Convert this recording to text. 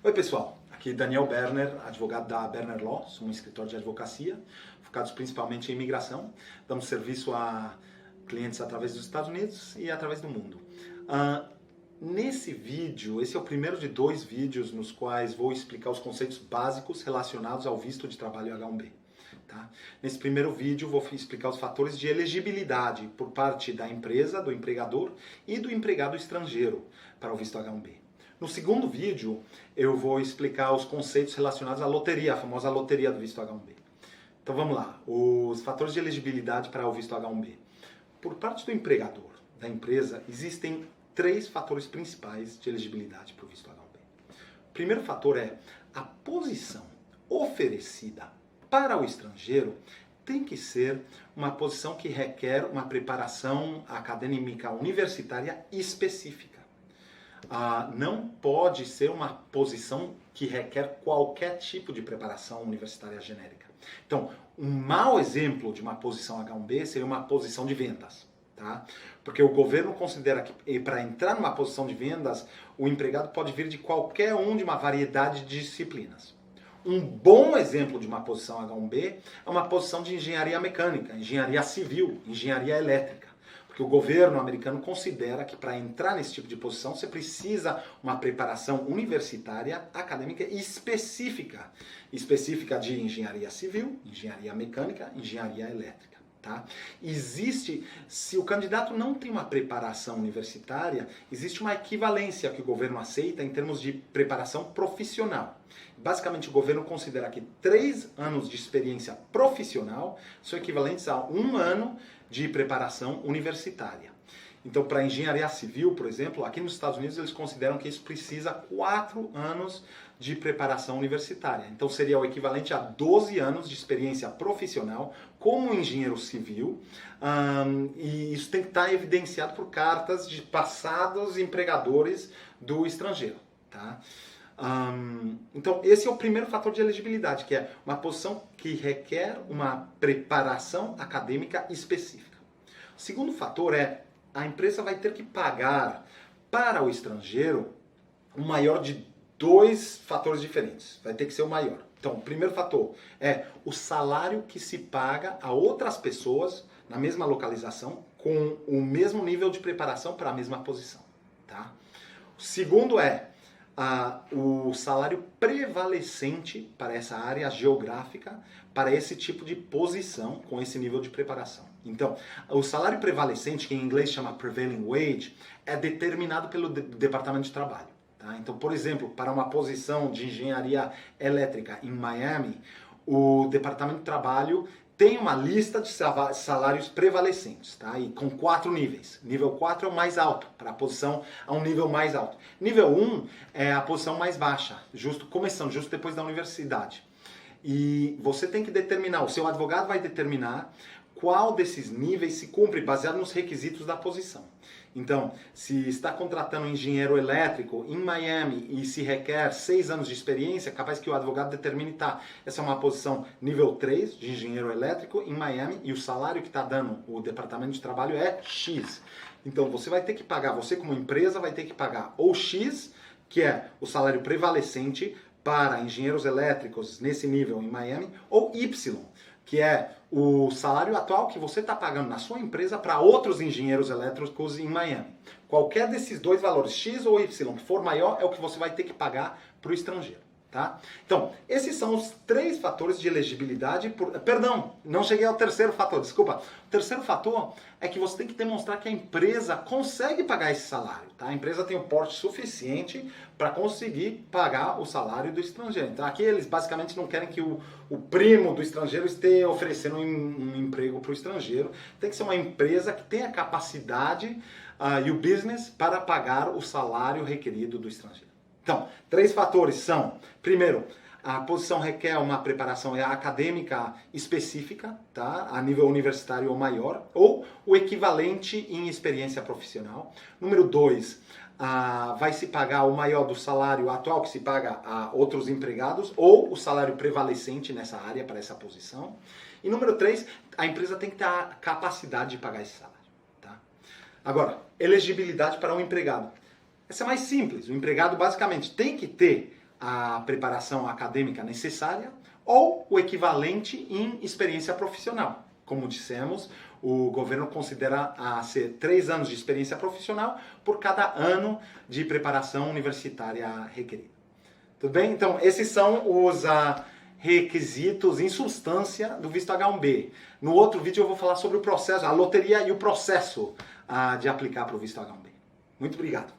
Oi pessoal, aqui Daniel Berner, advogado da Berner Law, sou um escritório de advocacia, focados principalmente em imigração, damos serviço a clientes através dos Estados Unidos e através do mundo. Nesse vídeo, esse é o primeiro de 2 vídeos nos quais vou explicar os conceitos básicos relacionados ao visto de trabalho H-1B. Tá? Nesse primeiro vídeo vou explicar os fatores de elegibilidade por parte da empresa, do empregador e do empregado estrangeiro para o visto H-1B. No segundo vídeo eu vou explicar os conceitos relacionados à loteria, a famosa loteria do visto H-1B. Então vamos lá, os fatores de elegibilidade para o visto H-1B. Por parte do empregador, da empresa, existem 3 fatores principais de elegibilidade para o visto H-1B. O primeiro fator é a posição oferecida para o estrangeiro tem que ser uma posição que requer uma preparação acadêmica universitária específica. Não pode ser uma posição que requer qualquer tipo de preparação universitária genérica. Então, um mau exemplo de uma posição H-1B seria uma posição de vendas. Tá? Porque o governo considera que para entrar numa posição de vendas, o empregado pode vir de qualquer de uma variedade de disciplinas. Um bom exemplo de uma posição H-1B é uma posição de engenharia mecânica, engenharia civil, engenharia elétrica. Porque o governo americano considera que para entrar nesse tipo de posição você precisa uma preparação universitária, acadêmica e específica. Específica de engenharia civil, engenharia mecânica, engenharia elétrica. Tá? Se o candidato não tem uma preparação universitária, existe uma equivalência que o governo aceita em termos de preparação profissional. Basicamente, o governo considera que 3 anos de experiência profissional são equivalentes a 1 ano de preparação universitária. Então, para engenharia civil, por exemplo, aqui nos Estados Unidos eles consideram que isso precisa 4 anos de preparação universitária. Então, seria o equivalente a 12 anos de experiência profissional como engenheiro civil. E isso tem que estar evidenciado por cartas de passados empregadores do estrangeiro. Tá? Então, esse é o primeiro fator de elegibilidade, que é uma posição que requer uma preparação acadêmica específica. O segundo fator é a empresa vai ter que pagar para o estrangeiro o maior de 2 fatores diferentes. Vai ter que ser o maior. Então, o primeiro fator é o salário que se paga a outras pessoas na mesma localização com o mesmo nível de preparação para a mesma posição. Tá? O segundo é o salário prevalecente para essa área geográfica, para esse tipo de posição, com esse nível de preparação. Então, o salário prevalecente, que em inglês chama prevailing wage, é determinado pelo Departamento de Trabalho. Tá? Então, por exemplo, para uma posição de engenharia elétrica em Miami, o Departamento de Trabalho tem uma lista de salários prevalecentes, tá? E com 4 níveis. Nível 4 é o mais alto, para a posição a um nível mais alto. Nível 1 é a posição mais baixa, começando justo depois da universidade. E você tem que determinar, o seu advogado vai determinar qual desses níveis se cumpre baseado nos requisitos da posição. Então, se está contratando um engenheiro elétrico em Miami e se requer 6 anos de experiência, capaz que o advogado determine, essa é uma posição nível 3 de engenheiro elétrico em Miami e o salário que está dando o Departamento de Trabalho é X. Então, você vai ter que pagar, você como empresa vai ter que pagar ou X, que é o salário prevalecente para engenheiros elétricos nesse nível em Miami, ou Y, que é o salário atual que você está pagando na sua empresa para outros engenheiros elétricos em Miami. Qualquer desses 2 valores, X ou Y, que for maior, é o que você vai ter que pagar para o estrangeiro. Tá? Então, esses são os 3 fatores de elegibilidade. Perdão, não cheguei ao terceiro fator, desculpa. O terceiro fator é que você tem que demonstrar que a empresa consegue pagar esse salário. Tá? A empresa tem o porte suficiente para conseguir pagar o salário do estrangeiro. Então, aqui eles basicamente não querem que o primo do estrangeiro esteja oferecendo um emprego para o estrangeiro. Tem que ser uma empresa que tenha capacidade e o business para pagar o salário requerido do estrangeiro. Então, 3 fatores são, primeiro, a posição requer uma preparação acadêmica específica, tá? A nível universitário ou maior, ou o equivalente em experiência profissional. Número 2, vai se pagar o maior do salário atual que se paga a outros empregados, ou o salário prevalecente nessa área para essa posição. E número 3, a empresa tem que ter a capacidade de pagar esse salário. Tá? Agora, elegibilidade para um empregado. Essa é mais simples. O empregado basicamente tem que ter a preparação acadêmica necessária ou o equivalente em experiência profissional. Como dissemos, o governo considera a ser 3 anos de experiência profissional por cada ano de preparação universitária requerida. Tudo bem? Então, esses são os requisitos em substância do visto H1B. No outro vídeo eu vou falar sobre o processo, a loteria e o processo de aplicar para o visto H1B. Muito obrigado.